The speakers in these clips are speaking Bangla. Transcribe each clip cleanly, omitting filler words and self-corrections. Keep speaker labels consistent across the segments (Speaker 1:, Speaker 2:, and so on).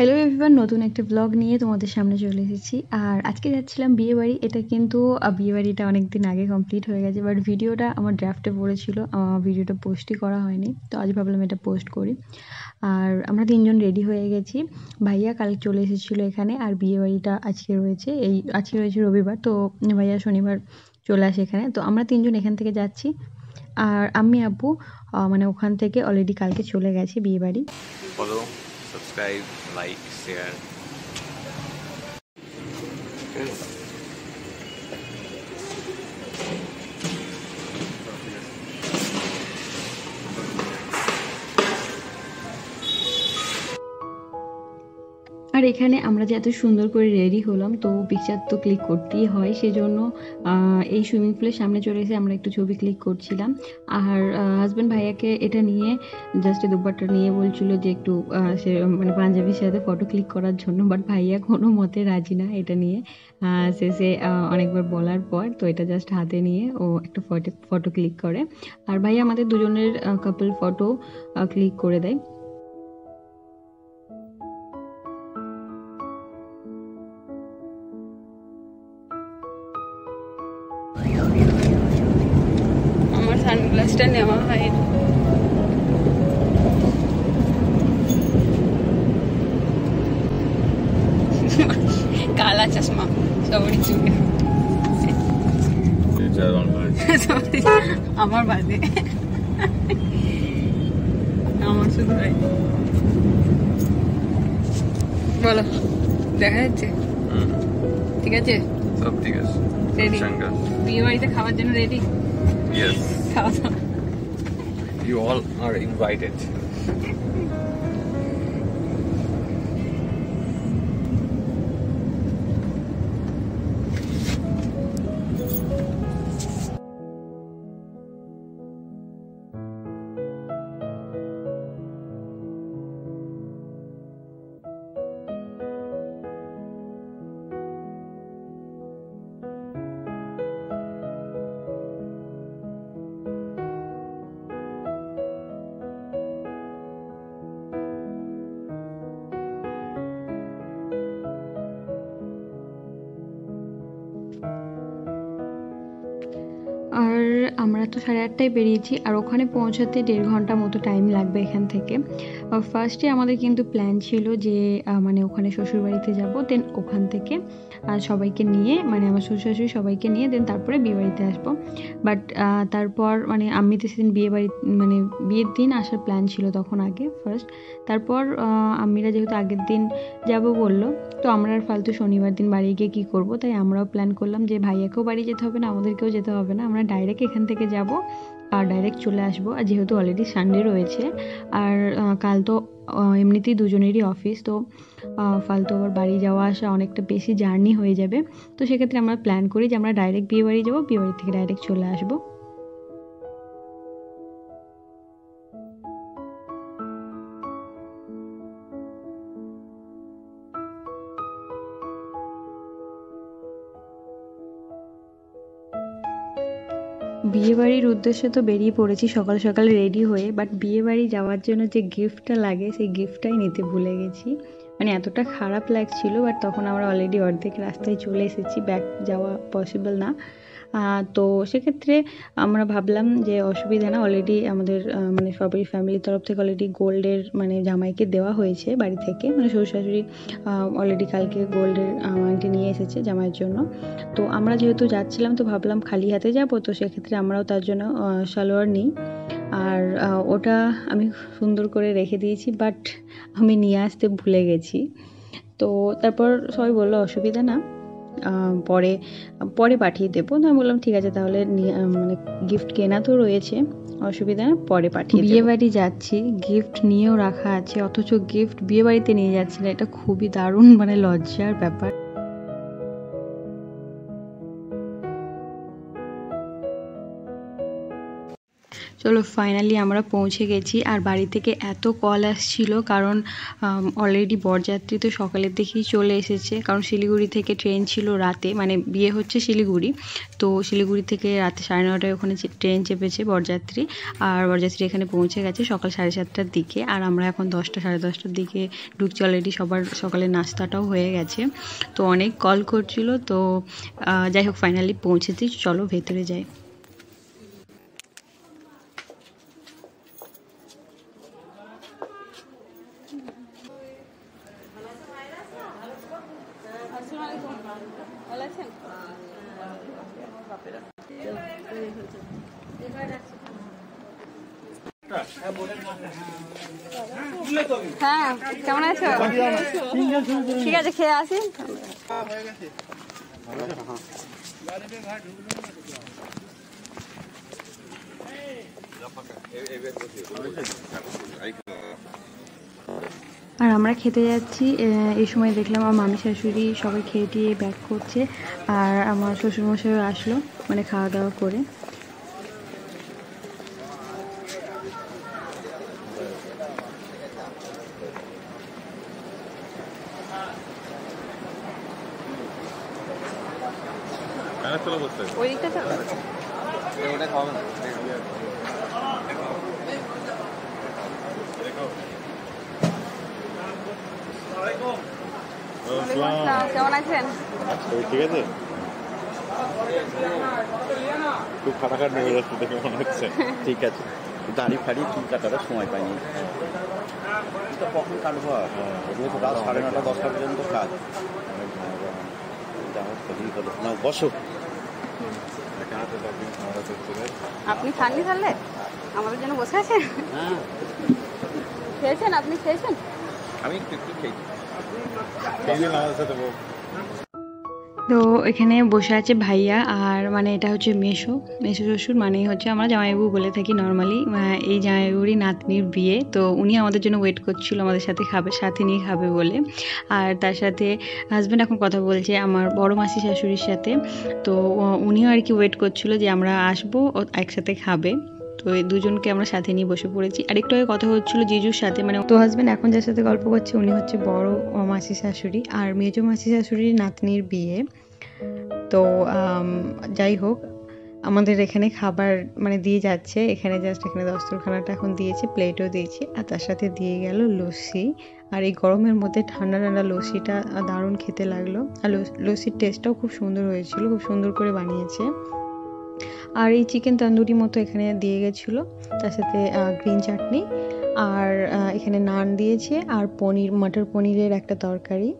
Speaker 1: হ্যালো এভরিওয়ান, নতুন একটা ব্লগ নিয়ে তোমাদের সামনে চলে এসেছি। আর আজকে যাচ্ছিলাম বিয়ে বাড়ি। এটা কিন্তু বিয়ে বাড়িটা অনেকদিন আগে কমপ্লিট হয়ে গেছে, বাট ভিডিওটা আমার ড্রাফটে পড়েছিল, ভিডিওটা পোস্টই করা হয়নি। তো আজ ভাবলাম এটা পোস্ট করি। আর আমরা তিনজন রেডি হয়ে গেছি। ভাইয়া কাল চলে এসেছিলো এখানে, আর বিয়ে বাড়িটা আজকে রয়েছে, আজকে রয়েছে রবিবার, তো ভাইয়া শনিবার চলে আসে এখানে। তো আমরা তিনজন এখান থেকে যাচ্ছি, আর আমি আব্বু মানে ওখান থেকে অলরেডি কালকে চলে গেছি বিয়ে বাড়ি।
Speaker 2: Follow, subscribe, like, share.
Speaker 1: আর এখানে আমরা যে এত সুন্দর করে রেডি হলাম, তো পিকচার তো ক্লিক করতেই হয়, সেজন্য এই সুইমিং পুলের সামনে চলে এসে আমরা একটু ছবি ক্লিক করছিলাম। আর হাজব্যান্ড ভাইয়াকে এটা নিয়ে জাস্ট দুপাট্টা নিয়ে বলছিল যে একটু সে মানে পাঞ্জাবির সাথে ফটো ক্লিক করার জন্য, বাট ভাইয়া কোনো মতে রাজি না এটা নিয়ে। শেষে অনেকবার বলার পর তো এটা জাস্ট হাতে নিয়ে ও একটা ফটো ক্লিক করে, আর ভাইয়া আমাদের দুজনের কাপল ফটো ক্লিক করে দেয়।
Speaker 3: আমার সানগ্লাসটা নেওয়া হয়নি। কালা চশমা সবারই চুলে, আমার বাদে আমার শুধু বলো, দেখা যাচ্ছে? ঠিক আছে,
Speaker 2: সব ঠিক আছে।
Speaker 3: রেডি? বিয়ে বাড়িতে খাওয়ার জন্য রেডি?
Speaker 2: Yes.
Speaker 3: খাওয়া দাওয়া
Speaker 2: You all are invited.
Speaker 1: আর আমরা তো 8:30টায় বেরিয়েছি, আর ওখানে পৌঁছাতে 1.5 ঘন্টা মতো টাইম লাগবে এখান থেকে। ফার্স্টে আমাদের কিন্তু প্ল্যান ছিল যে মানে ওখানে শ্বশুরবাড়িতে যাব, দেন ওখান থেকে সবাইকে নিয়ে, মানে আমার শ্বশুর শাশুড়ি সবাইকে নিয়ে দেন তারপরে বিয়েবাড়িতে আসবো। বাট তারপর মানে আমি তো সেদিন মানে বিয়ের দিন আসার প্ল্যান ছিল তখন আগে ফার্স্ট। তারপর আম্মিরা যেহেতু আগের দিন যাব বললো, তো আমরা আর ফালতু শনিবার দিন বাড়ি গিয়ে কী করবো, তাই আমরাও প্ল্যান করলাম যে ভাইয়াকেও বাড়ি যেতে হবে না, আমাদেরকেও যেতে হবে না, আমরা ডাইরেক্ট এখান থেকে যাব আর ডাইরেক্ট চলে আসবো। আর যেহেতু অলরেডি সানডে রয়েছে, আর কাল তো এমনিতেই দুজনেরই অফিস, তো ফালতু আবার বাড়ি যাওয়া আসা অনেকটা বেশি জার্নি হয়ে যাবে। তো সেক্ষেত্রে আমরা প্ল্যান করি যে আমরা ডাইরেক্ট বিয়ে বাড়ি যাবো, বিয়ে বাড়ি থেকে ডাইরেক্ট চলে আসবো। বিয়েবাড়ির উদ্দেশ্যে তো বেরিয়ে পড়েছি সকাল সকাল রেডি হয়ে, বাট বিয়েবাড়ি যাওয়ার জন্য যে গিফটটা লাগে সেই গিফটটাই নিতে ভুলে গেছি। মানে এতটা খারাপ লাগছিল, বাট তখন আমরা অলরেডি অর্ধেক রাস্তায় চলে এসেছি, ব্যাক যাওয়া পসিবল না। তো সেক্ষেত্রে আমরা ভাবলাম যে অসুবিধা না, অলরেডি আমাদের মানে সবাই ফ্যামিলির তরফ থেকে অলরেডি গোল্ডের মানে জামাইকে দেওয়া হয়েছে বাড়ি থেকে, মানে শ্বশুর শাশুড়ি অলরেডি কালকে গোল্ডের আংটি নিয়ে এসেছে জামাইয়ের জন্য। তো আমরা যেহেতু যাচ্ছিলাম তো ভাবলাম খালি হাতে যাব, তো সেক্ষেত্রে আমরাও তার জন্য সালোয়ার নিই। আর ওটা আমি সুন্দর করে রেখে দিয়েছি, বাট আমি নিয়ে আসতে ভুলে গেছি। তো তারপর সবাই বললো অসুবিধা না, পরে পরে পাঠিয়ে দেবো। তো আমি বললাম ঠিক আছে, তাহলে মানে গিফট কেনা তো রয়েছে, অসুবিধা না, পরে পাঠিয়ে দেবো। বিয়ে বাড়ি যাচ্ছি, গিফট নিয়েও রাখা আছে, অথচ গিফট বিয়ে বাড়িতে নিয়ে যাচ্ছি না, এটা খুবই দারুণ মানে লজ্জার ব্যাপার। চলো ফাইনালি আমরা পৌঁছে গেছি। আর বাড়ি থেকে এত কল আসছিল, কারণ অলরেডি বরযাত্রী তো সকালের দিকেই চলে এসেছে, কারণ শিলিগুড়ি থেকে ট্রেন ছিল রাতে, মানে বিয়ে হচ্ছে শিলিগুড়ি, তো শিলিগুড়ি থেকে রাতে 9:30টায় ওখানে ট্রেন চেপেছে বরযাত্রী। আর বরযাত্রী এখানে পৌঁছে গেছে সকাল 7:30টার দিকে, আর আমরা এখন 10টা 10:30টার দিকে ঢুকছি। অলরেডি সবার সকালের নাস্তাটাও হয়ে গেছে, তো অনেক কল করছিল। তো যাই হোক ফাইনালি পৌঁছেছি, চলো ভেতরে যাই।
Speaker 3: হ্যাঁ, কেমন আছো? ঠিক আছে, খেয়ে আসি।
Speaker 1: আর আমরা খেতে যাচ্ছি। এই সময় দেখলাম আমার মামি শাশুড়ি সবাই খেয়ে দিয়ে ব্যাক করছে, আর আমার শ্বশুরমশাইও আসলো, মানে খাওয়া দাওয়া করে।
Speaker 3: ওই দিকটা চলো। কেমন আছেন?
Speaker 4: ঠিক আছে, খুব খাটাখাট নেমে যাচ্ছে দেখে মনে হচ্ছে।
Speaker 5: ঠিক আছে, দাড়ি ফাড়ি চুল কাটার সময় পাইনি, কখন কাটবো? রাত 9:30 10টা পর্যন্ত কাজ। বসো।
Speaker 3: আপনি খাননি তাহলে? আমাদের জন্য বসে আছেন?
Speaker 5: হ্যাঁ,
Speaker 3: খেয়েছেন? আপনি খেয়েছেন?
Speaker 5: আমি একটু খেয়েছি।
Speaker 1: তো এখানে বসে আছে ভাইয়া, আর মানে এটা হচ্ছে মেসো শ্বশুর, মানে হচ্ছে আমরা জামাইবাবু বলে থাকি নর্মালি। এই জামাইবাবুরই নাতনির বিয়ে, তো উনি আমাদের জন্য ওয়েট করছিল আমাদের সাথে নিয়ে খাবে বলে। আর তার সাথে হাজব্যান্ড এখন কথা বলছে আমার বড় মাসি শাশুড়ির সাথে, তো উনিও আর কি ওয়েট করছিল যে আমরা আসবো ও একসাথে খাবে। তো এই দুজনকে আমরা সাথে নিয়ে বসে পড়েছি। আর একটু আগে কথা হচ্ছিল জিজুর সাথে, মানে তো হাজব্যান্ড এখন যার সাথে গল্প করছে উনি হচ্ছে বড় মাসি শাশুড়ি, আর মেজো মাসি শাশুড়ির নাতনির বিয়ে। তো যাই হোক আমাদের এখানে খাবার মানে দিয়ে যাচ্ছে, এখানে জাস্ট এখানে দস্তরখানাটা এখন দিয়েছে, প্লেটও দিয়েছে, আর তার সাথে দিয়ে গেল লস্যি। আর এই গরমের মধ্যে ঠান্ডা ঠান্ডা লস্যিটা দারুণ খেতে লাগলো। আর লস্যির টেস্টটাও খুব সুন্দর হয়েছিল, খুব সুন্দর করে বানিয়েছে। আর এই চিকেন তন্দুরি মতো এখানে দিয়ে গেছিলো, তার সাথে গ্রিন চাটনি, আর এখানে নান দিয়েছে, আর মটর পনিরের একটা তরকারি,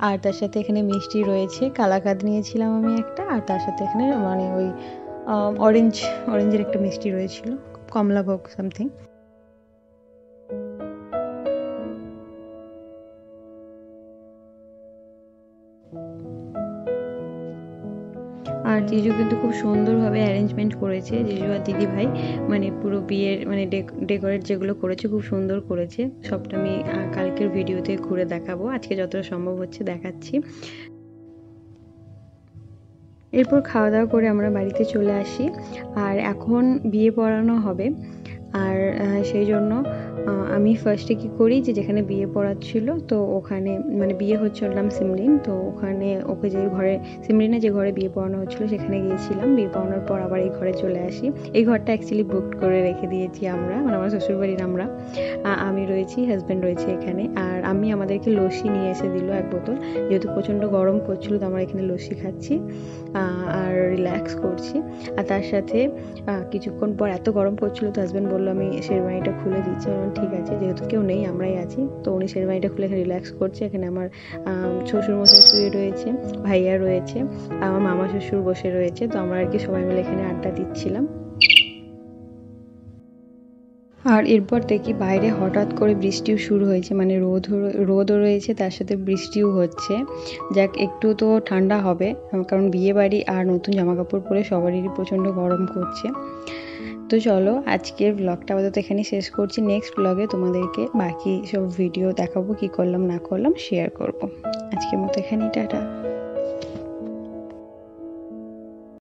Speaker 1: আর তার সাথে এখানে মিষ্টি রয়েছে, কালাকাঁদ নিয়েছিলাম আমি একটা, আর তার সাথে এখানে মানে ওই অরেঞ্জের একটা মিষ্টি রয়েছিল, কমলাভোগ সামথিং। আর জিজু কিন্তু খুব সুন্দরভাবে অ্যারেঞ্জমেন্ট করেছে, জিজু আর দিদি ভাই, মানে পুরো বিয়ের মানে ডেকোরেট যেগুলো করেছে খুব সুন্দর করেছে। সবটা আমি কালকের ভিডিওতে ঘুরে দেখাবো, আজকে যতটা সম্ভব হচ্ছে দেখাচ্ছি। এরপর খাওয়া দাওয়া করে আমরা বাড়িতে চলে আসি, আর এখন বিয়ে পড়ানো হবে। আর সেই জন্য আমি ফার্স্টে কি করি, যে যেখানে বিয়ে পড়াচ্ছিল তো ওখানে মানে বিয়ে হচ্ছিলাম সিমলিন, তো ওখানে ওকে যে ঘরে সিমলিনে যে ঘরে বিয়ে পড়ানো হচ্ছিলো সেখানে গিয়েছিলাম। বিয়ে পড়ানোর পর আবার এই ঘরে চলে আসি। এই ঘরটা অ্যাকচুয়ালি বুক করে রেখে দিয়েছি আমরা, মানে আমার শ্বশুরবাড়ির আমরা, আমি রয়েছি, হাজব্যান্ড রয়েছে এখানে। আর আমি আমাদেরকে লস্যি নিয়ে এসে দিল 1 বোতল, যেহেতু প্রচণ্ড গরম করছিল তো আমরা এখানে লস্যি খাচ্ছি আর রিল্যাক্স করছি। আর তার সাথে কিছুক্ষণ পর এত গরম করছিল তো হাজব্যান্ড বললো আমি শেরবানিটা খুলে দিচ্ছি। ঠিক আছে, যেহেতু কেউ নেই আমরাই আছি, তো উনি শেরবানিটা খুলে এখানে রিল্যাক্স করছে। এখানে আমার শ্বশুরমশাই শুয়ে রয়েছে, ভাইয়া রয়েছে, আমার মামা শ্বশুর বসে রয়েছে, তো আমরা আর কি সবাই মিলে এখানে আড্ডা দিচ্ছিলাম। আর এরপর দেখি বাইরে হঠাৎ করে বৃষ্টিও শুরু হয়েছে, মানে রোদও রয়েছে, তার সাথে বৃষ্টিও হচ্ছে। যাক, একটু তো ঠান্ডা হবে, কারণ বিয়ে বাড়ি আর নতুন জামা কাপড় পরে সবারই প্রচণ্ড গরম করছে। তো চলো আজকের ব্লগটা আপাতত এখানেই শেষ করছি। নেক্সট ব্লগে তোমাদেরকে বাকি সব ভিডিও দেখাবো, কি করলাম না করলাম শেয়ার করব। আজকের মতো এখানেই টাটা।